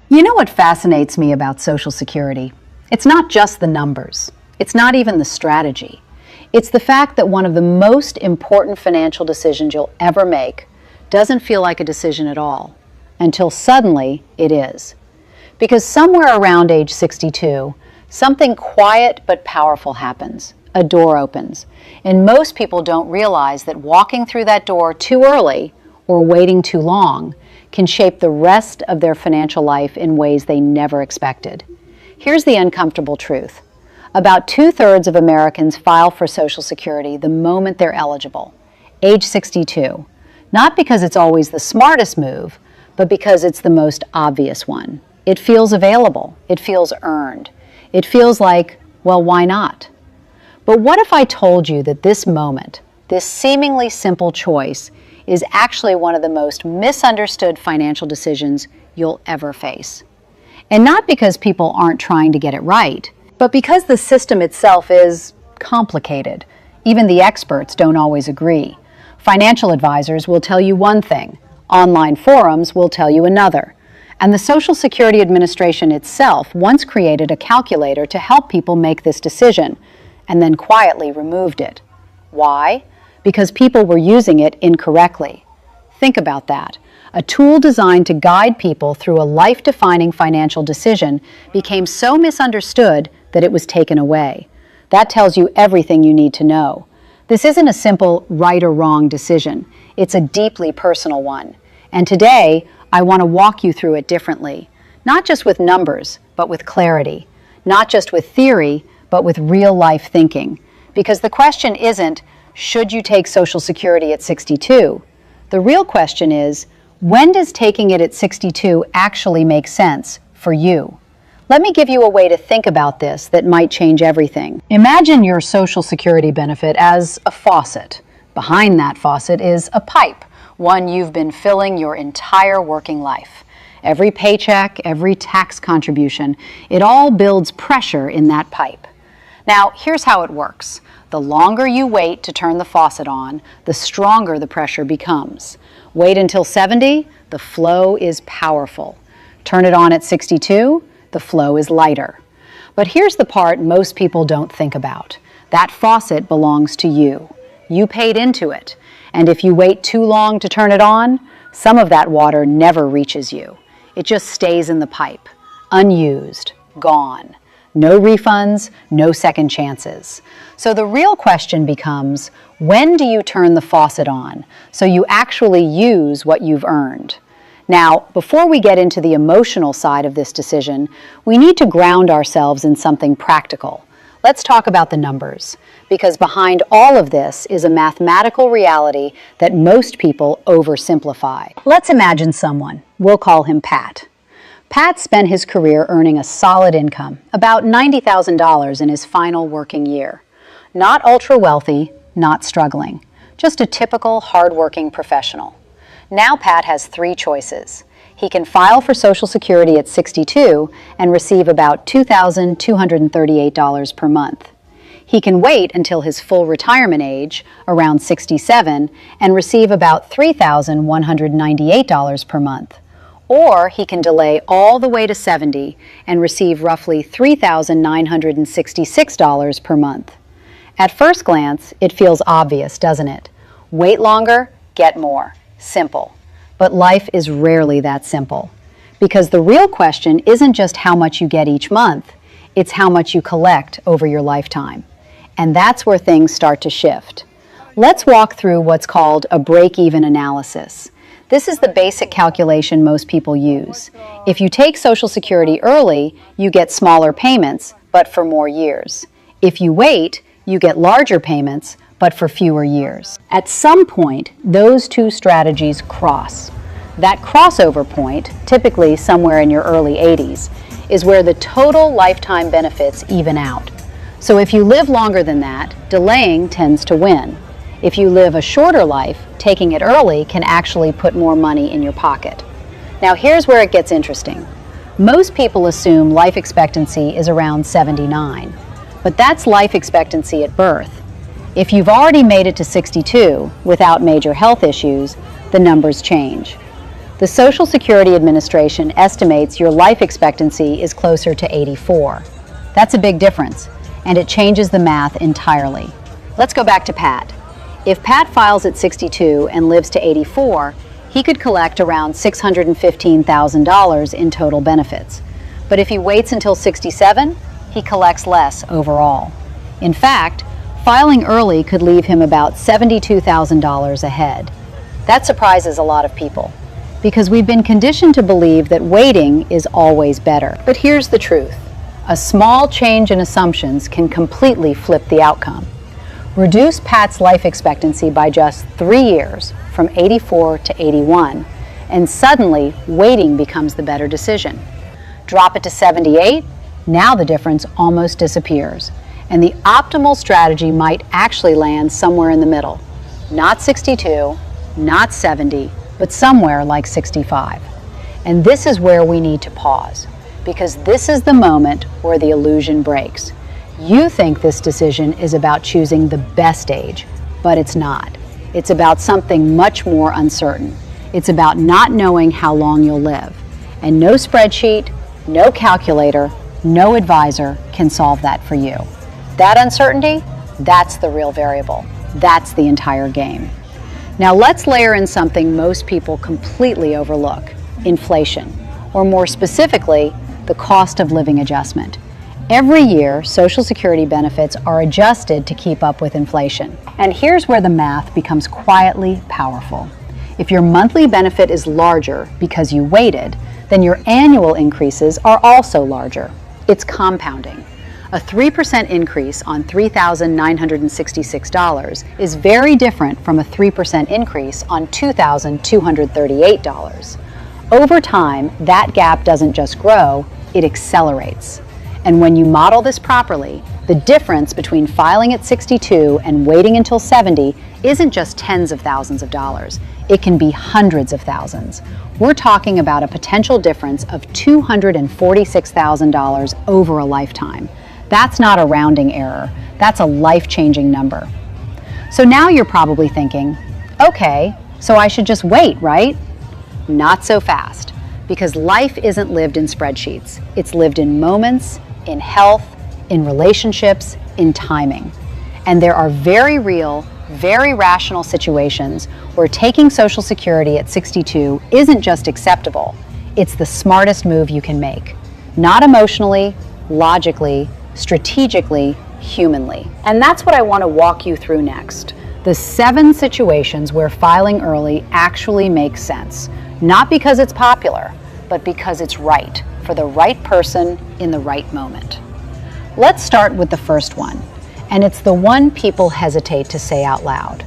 You know what fascinates me about Social Security? It's not just the numbers. It's not even the strategy. It's the fact that one of the most important financial decisions you'll ever make doesn't feel like a decision at all, until suddenly it is. Because somewhere around age 62, something quiet but powerful happens. A door opens. And most people don't realize that walking through that door too early or waiting too long can shape the rest of their financial life in ways they never expected. Here's the uncomfortable truth. About 2/3 of Americans file for Social Security the moment they're eligible, age 62. Not because it's always the smartest move, but because it's the most obvious one. It feels available. It feels earned. It feels like, well, why not? But what if I told you that this moment, this seemingly simple choice, is actually one of the most misunderstood financial decisions you'll ever face? And not because people aren't trying to get it right, but because the system itself is complicated. Even the experts don't always agree. Financial advisors will tell you one thing, online forums will tell you another. And the Social Security Administration itself once created a calculator to help people make this decision, and then quietly removed it. Why? Because people were using it incorrectly. Think about that. A tool designed to guide people through a life-defining financial decision became so misunderstood that it was taken away. That tells you everything you need to know. This isn't a simple right or wrong decision. It's a deeply personal one. And today, I want to walk you through it differently. Not just with numbers, but with clarity. Not just with theory, but with real-life thinking. Because the question isn't, should you take Social Security at 62? The real question is, when does taking it at 62 actually make sense for you? Let me give you a way to think about this that might change everything. Imagine your Social Security benefit as a faucet. Behind that faucet is a pipe, one you've been filling your entire working life. Every paycheck, every tax contribution, it all builds pressure in that pipe. Now, here's how it works. The longer you wait to turn the faucet on, the stronger the pressure becomes. Wait until 70, the flow is powerful. Turn it on at 62, the flow is lighter. But here's the part most people don't think about. That faucet belongs to you. You paid into it. And if you wait too long to turn it on, some of that water never reaches you. It just stays in the pipe, unused, gone. No refunds, no second chances. So the real question becomes, when do you turn the faucet on so you actually use what you've earned? Now, before we get into the emotional side of this decision, we need to ground ourselves in something practical. Let's talk about the numbers, because behind all of this is a mathematical reality that most people oversimplify. Let's imagine someone. We'll call him Pat. Pat spent his career earning a solid income, about $90,000 in his final working year. Not ultra-wealthy, not struggling, just a typical hard-working professional. Now Pat has three choices. He can file for Social Security at 62 and receive about $2,238 per month. He can wait until his full retirement age, around 67, and receive about $3,198 per month. Or he can delay all the way to 70 and receive roughly $3,966 per month. At first glance, it feels obvious, doesn't it? Wait longer, get more. Simple. But life is rarely that simple. Because the real question isn't just how much you get each month, it's how much you collect over your lifetime. And that's where things start to shift. Let's walk through what's called a break-even analysis. This is the basic calculation most people use. If you take Social Security early, you get smaller payments, but for more years. If you wait, you get larger payments, but for fewer years. At some point, those two strategies cross. That crossover point, typically somewhere in your early 80s, is where the total lifetime benefits even out. So if you live longer than that, delaying tends to win. If you live a shorter life, taking it early can actually put more money in your pocket. Now here's where it gets interesting. Most people assume life expectancy is around 79, but that's life expectancy at birth. If you've already made it to 62 without major health issues, the numbers change. The Social Security Administration estimates your life expectancy is closer to 84. That's a big difference, and it changes the math entirely. Let's go back to Pat. If Pat files at 62 and lives to 84, he could collect around $615,000 in total benefits. But if he waits until 67, he collects less overall. In fact, filing early could leave him about $72,000 ahead. That surprises a lot of people, because we've been conditioned to believe that waiting is always better. But here's the truth. A small change in assumptions can completely flip the outcome. Reduce Pat's life expectancy by just 3 years, from 84 to 81, and suddenly waiting becomes the better decision. Drop it to 78, now the difference almost disappears, and the optimal strategy might actually land somewhere in the middle. Not 62, not 70, but somewhere like 65. And this is where we need to pause, because this is the moment where the illusion breaks. You think this decision is about choosing the best age, but it's not. It's about something much more uncertain. It's about not knowing how long you'll live. And no spreadsheet, no calculator, no advisor can solve that for you. That uncertainty, that's the real variable. That's the entire game. Now let's layer in something most people completely overlook: inflation, or more specifically, the cost of living adjustment. Every year, Social Security benefits are adjusted to keep up with inflation. And here's where the math becomes quietly powerful. If your monthly benefit is larger because you waited, then your annual increases are also larger. It's compounding. A 3% increase on $3,966 is very different from a 3% increase on $2,238. Over time, that gap doesn't just grow, it accelerates. And when you model this properly, the difference between filing at 62 and waiting until 70 isn't just tens of thousands of dollars. It can be hundreds of thousands. We're talking about a potential difference of $246,000 over a lifetime. That's not a rounding error. That's a life-changing number. So now you're probably thinking, okay, so I should just wait, right? Not so fast, because life isn't lived in spreadsheets. It's lived in moments, in health, in relationships, in timing. And there are very real, very rational situations where taking Social Security at 62 isn't just acceptable, it's the smartest move you can make. Not emotionally, logically, strategically, humanly. And that's what I want to walk you through next. The 7 situations where filing early actually makes sense. Not because it's popular, but because it's right, for the right person in the right moment. Let's start with the first one, and it's the one people hesitate to say out loud: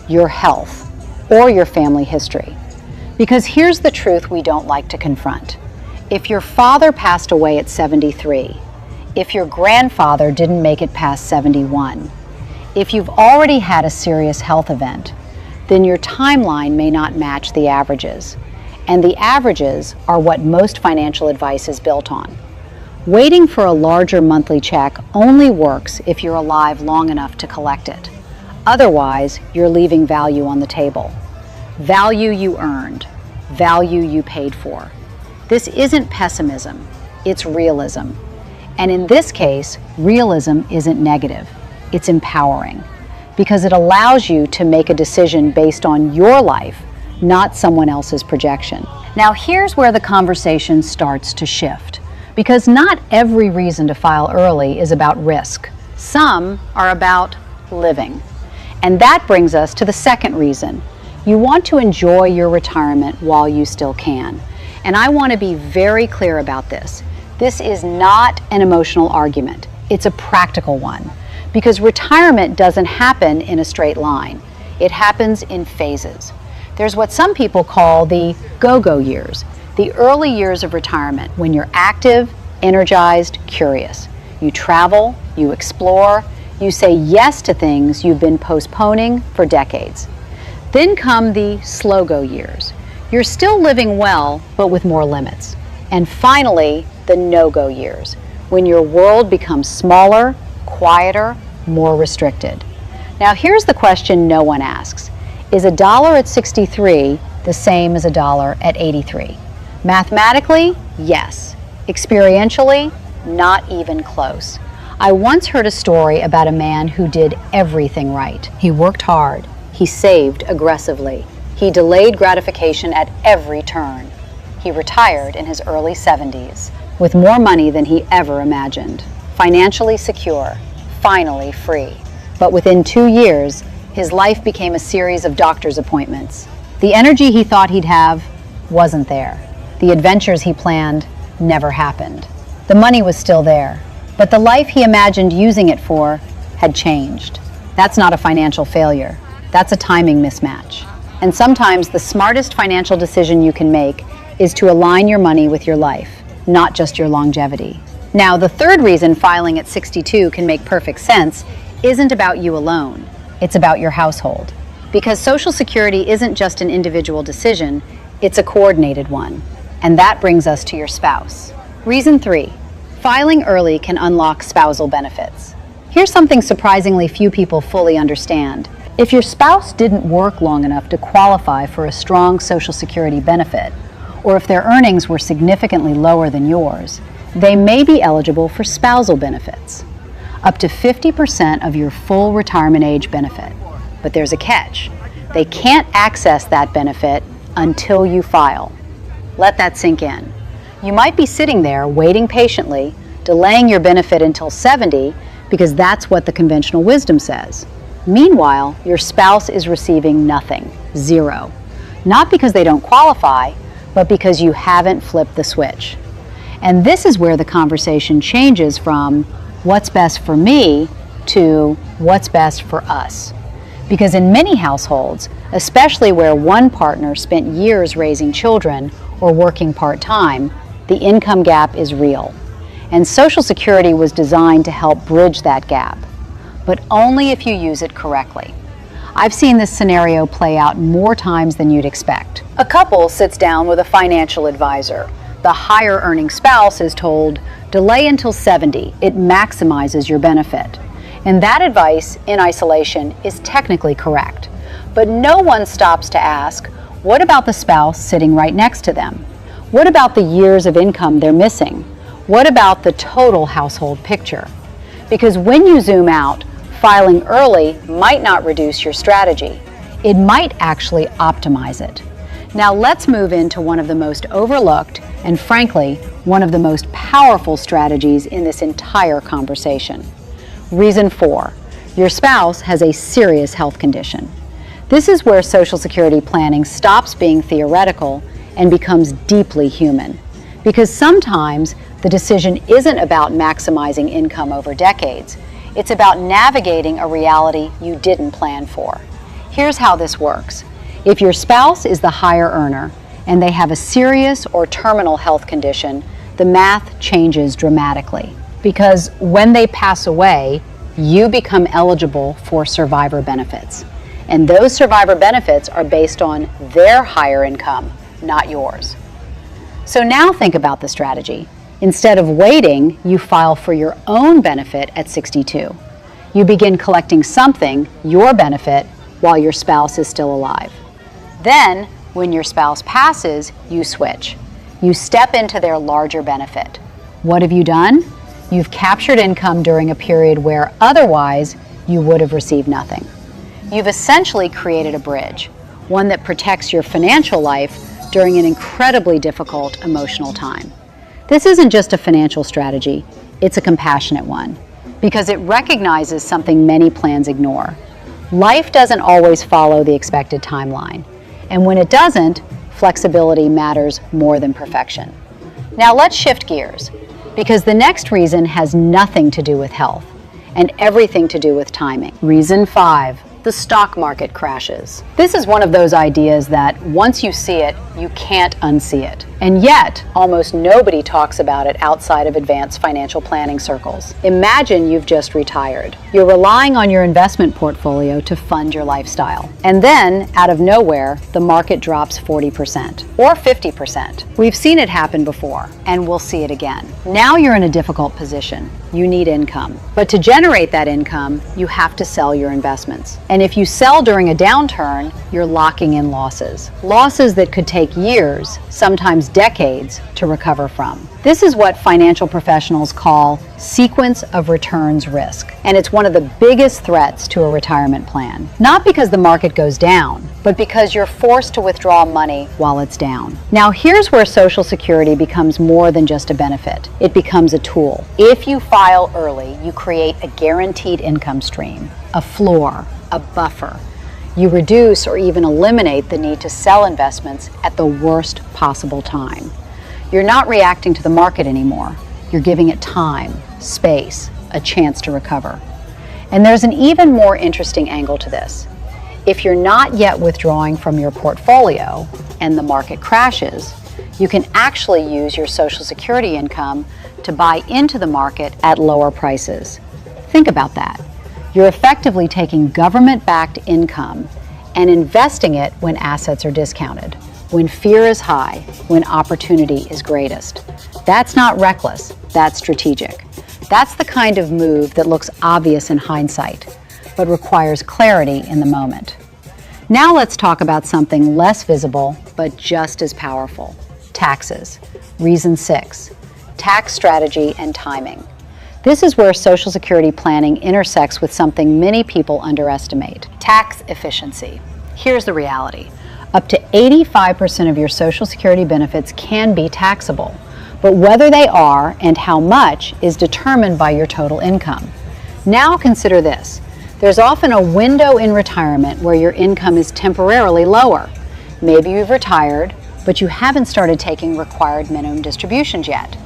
your health or your family history. Because here's the truth we don't like to confront. If your father passed away at 73, if your grandfather didn't make it past 71, if you've already had a serious health event, then your timeline may not match the averages. And the averages are what most financial advice is built on. Waiting for a larger monthly check only works if you're alive long enough to collect it. Otherwise, you're leaving value on the table. Value you earned, value you paid for. This isn't pessimism, it's realism. And in this case, realism isn't negative, it's empowering, because it allows you to make a decision based on your life, not someone else's projection. Now here's where the conversation starts to shift, because not every reason to file early is about risk. Some are about living. And that brings us to the second reason. You want to enjoy your retirement while you still can. And I want to be very clear about this. This is not an emotional argument. It's a practical one, because retirement doesn't happen in a straight line. It happens in phases. There's what some people call the go-go years, the early years of retirement when you're active, energized, curious. You travel, you explore, you say yes to things you've been postponing for decades. Then come the slow-go years. You're still living well, but with more limits. And finally, the no-go years, when your world becomes smaller, quieter, more restricted. Now here's the question no one asks. Is $1 at 63 the same as a dollar at 83. Mathematically, yes. Experientially, not even close. I once heard a story about a man who did everything right. He worked hard. He saved aggressively. He delayed gratification at every turn. He retired in his early 70s with more money than he ever imagined. Financially secure, finally free. But within 2 years, his life became a series of doctor's appointments. The energy he thought he'd have wasn't there. The adventures he planned never happened. The money was still there, but the life he imagined using it for had changed. That's not a financial failure. That's a timing mismatch. And sometimes the smartest financial decision you can make is to align your money with your life, not just your longevity. Now, the third reason filing at 62 can make perfect sense isn't about you alone. It's about your household. Because Social Security isn't just an individual decision, it's a coordinated one. And that brings us to your spouse. Reason 3, filing early can unlock spousal benefits. Here's something surprisingly few people fully understand. If your spouse didn't work long enough to qualify for a strong Social Security benefit, or if their earnings were significantly lower than yours, they may be eligible for spousal benefits, up to 50% of your full retirement age benefit. But there's a catch. They can't access that benefit until you file. Let that sink in. You might be sitting there waiting patiently, delaying your benefit until 70 because that's what the conventional wisdom says. Meanwhile, your spouse is receiving nothing, zero. Not because they don't qualify, but because you haven't flipped the switch. And this is where the conversation changes from what's best for me to what's best for us. Because in many households, especially where one partner spent years raising children or working part-time, the income gap is real. And Social Security was designed to help bridge that gap, but only if you use it correctly. I've seen this scenario play out more times than you'd expect. A couple sits down with a financial advisor. The higher earning spouse is told, delay until 70, it maximizes your benefit. And that advice in isolation is technically correct. But no one stops to ask, what about the spouse sitting right next to them? What about the years of income they're missing? What about the total household picture? Because when you zoom out, filing early might not reduce your strategy. It might actually optimize it. Now let's move into one of the most overlooked and frankly, one of the most powerful strategies in this entire conversation. Reason 4, your spouse has a serious health condition. This is where Social Security planning stops being theoretical and becomes deeply human. Because sometimes the decision isn't about maximizing income over decades. It's about navigating a reality you didn't plan for. Here's how this works. If your spouse is the higher earner and they have a serious or terminal health condition, the math changes dramatically. Because when they pass away, you become eligible for survivor benefits. And those survivor benefits are based on their higher income, not yours. So now think about the strategy. Instead of waiting, you file for your own benefit at 62. You begin collecting something, your benefit, while your spouse is still alive. Then, when your spouse passes, you switch. You step into their larger benefit. What have you done? You've captured income during a period where otherwise you would have received nothing. You've essentially created a bridge, one that protects your financial life during an incredibly difficult emotional time. This isn't just a financial strategy, it's a compassionate one, because it recognizes something many plans ignore. Life doesn't always follow the expected timeline, and when it doesn't, flexibility matters more than perfection. Now let's shift gears, because the next reason has nothing to do with health and everything to do with timing. Reason 5. The stock market crashes. This is one of those ideas that once you see it, you can't unsee it. And yet, almost nobody talks about it outside of advanced financial planning circles. Imagine you've just retired. You're relying on your investment portfolio to fund your lifestyle. And then, out of nowhere, the market drops 40% or 50%. We've seen it happen before, and we'll see it again. Now you're in a difficult position. You need income. But to generate that income, you have to sell your investments. And if you sell during a downturn, you're locking in losses. Losses that could take years, sometimes decades, to recover from. This is what financial professionals call sequence of returns risk. And it's one of the biggest threats to a retirement plan. Not because the market goes down, but because you're forced to withdraw money while it's down. Now, here's where Social Security becomes more than just a benefit. It becomes a tool. If you file early, you create a guaranteed income stream, a floor, a buffer. You reduce or even eliminate the need to sell investments at the worst possible time. You're not reacting to the market anymore. You're giving it time, space, a chance to recover. And there's an even more interesting angle to this. If you're not yet withdrawing from your portfolio and the market crashes, you can actually use your Social Security income to buy into the market at lower prices. Think about that. You're effectively taking government-backed income and investing it when assets are discounted, when fear is high, when opportunity is greatest. That's not reckless, that's strategic. That's the kind of move that looks obvious in hindsight, but requires clarity in the moment. Now let's talk about something less visible, but just as powerful. Taxes. Reason 6, tax strategy and timing. This is where Social Security planning intersects with something many people underestimate: tax efficiency. Here's the reality. Up to 85% of your Social Security benefits can be taxable, but whether they are and how much is determined by your total income. Now consider this. There's often a window in retirement where your income is temporarily lower. Maybe you've retired, but you haven't started taking required minimum distributions yet.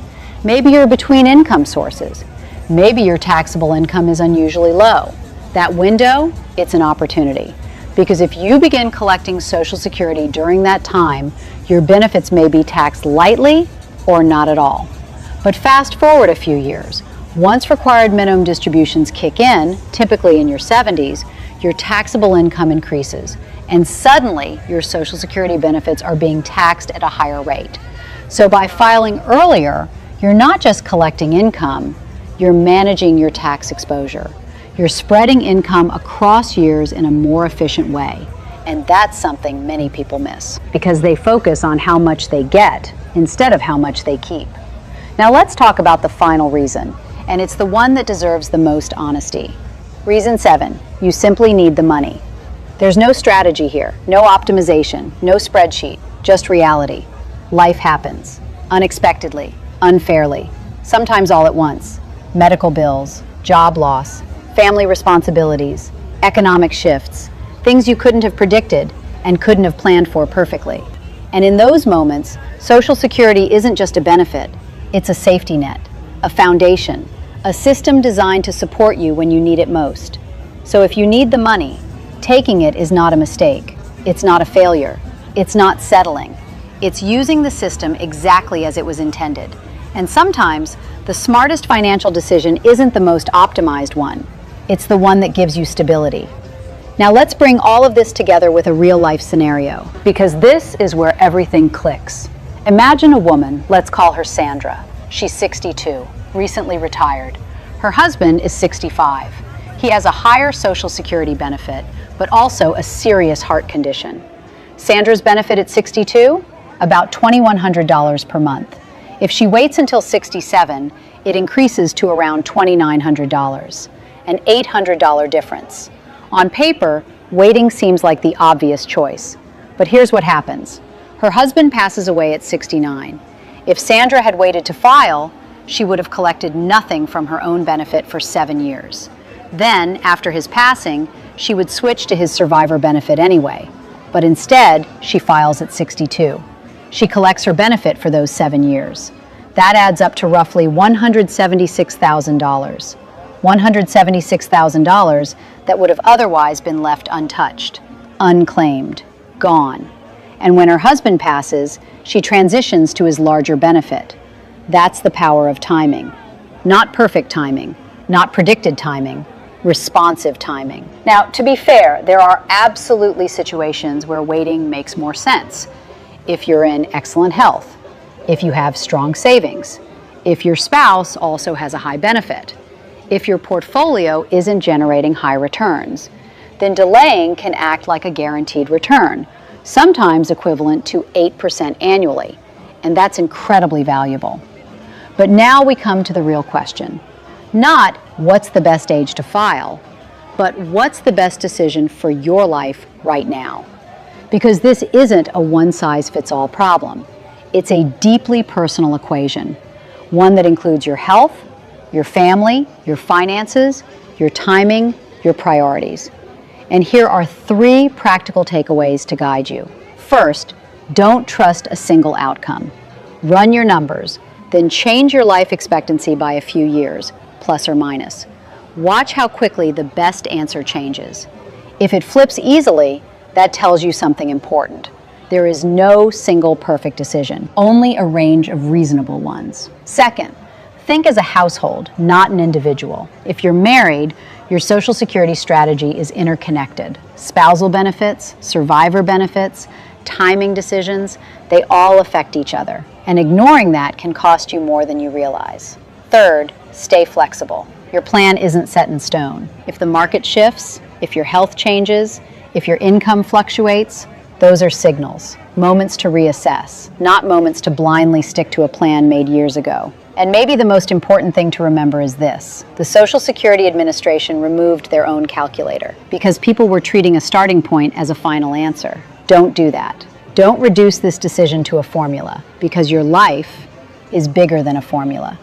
Maybe you're between income sources. Maybe your taxable income is unusually low. That window, it's an opportunity. Because if you begin collecting Social Security during that time, your benefits may be taxed lightly or not at all. But fast forward a few years. Once required minimum distributions kick in, typically in your 70s, your taxable income increases. And suddenly, your Social Security benefits are being taxed at a higher rate. So by filing earlier, you're not just collecting income, you're managing your tax exposure. You're spreading income across years in a more efficient way. And that's something many people miss because they focus on how much they get instead of how much they keep. Now let's talk about the final reason, and it's the one that deserves the most honesty. Reason 7, you simply need the money. There's no strategy here, no optimization, no spreadsheet, just reality. Life happens, unexpectedly, unfairly, sometimes all at once. Medical bills, job loss, family responsibilities, economic shifts, things you couldn't have predicted and couldn't have planned for perfectly. And in those moments, Social Security isn't just a benefit, it's a safety net, a foundation, a system designed to support you when you need it most. So if you need the money, taking it is not a mistake, it's not a failure, it's not settling. It's using the system exactly as it was intended. And sometimes, the smartest financial decision isn't the most optimized one. It's the one that gives you stability. Now let's bring all of this together with a real-life scenario, because this is where everything clicks. Imagine a woman, let's call her Sandra. She's 62, recently retired. Her husband is 65. He has a higher Social Security benefit, but also a serious heart condition. Sandra's benefit at 62? About $2,100 per month. If she waits until 67, it increases to around $2,900, an $800 difference. On paper, waiting seems like the obvious choice. But here's what happens. Her husband passes away at 69. If Sandra had waited to file, she would have collected nothing from her own benefit for 7 years. Then, after his passing, she would switch to his survivor benefit anyway. But instead, she files at 62. She collects her benefit for those 7 years. That adds up to roughly $176,000. $176,000 that would have otherwise been left untouched, unclaimed, gone. And when her husband passes, she transitions to his larger benefit. That's the power of timing. Not perfect timing, not predicted timing, responsive timing. Now, to be fair, there are absolutely situations where waiting makes more sense. If you're in excellent health, if you have strong savings, if your spouse also has a high benefit, if your portfolio isn't generating high returns. then delaying can act like a guaranteed return, sometimes equivalent to 8% annually, and that's incredibly valuable. But now we come to the real question. Not what's the best age to file, but what's the best decision for your life right now? Because this isn't a one-size-fits-all problem. It's a deeply personal equation, one that includes your health, your family, your finances, your timing, your priorities. And here are 3 practical takeaways to guide you. First, don't trust a single outcome. Run your numbers, then change your life expectancy by a few years, plus or minus. Watch how quickly the best answer changes. If it flips easily, that tells you something important. There is no single perfect decision, only a range of reasonable ones. Second, think as a household, not an individual. If you're married, your Social Security strategy is interconnected. Spousal benefits, survivor benefits, timing decisions, they all affect each other. And ignoring that can cost you more than you realize. Third, stay flexible. Your plan isn't set in stone. If the market shifts, if your health changes, if your income fluctuates, those are signals, moments to reassess, not moments to blindly stick to a plan made years ago. And maybe the most important thing to remember is this. The Social Security Administration removed their own calculator because people were treating a starting point as a final answer. Don't do that. Don't reduce this decision to a formula because your life is bigger than a formula.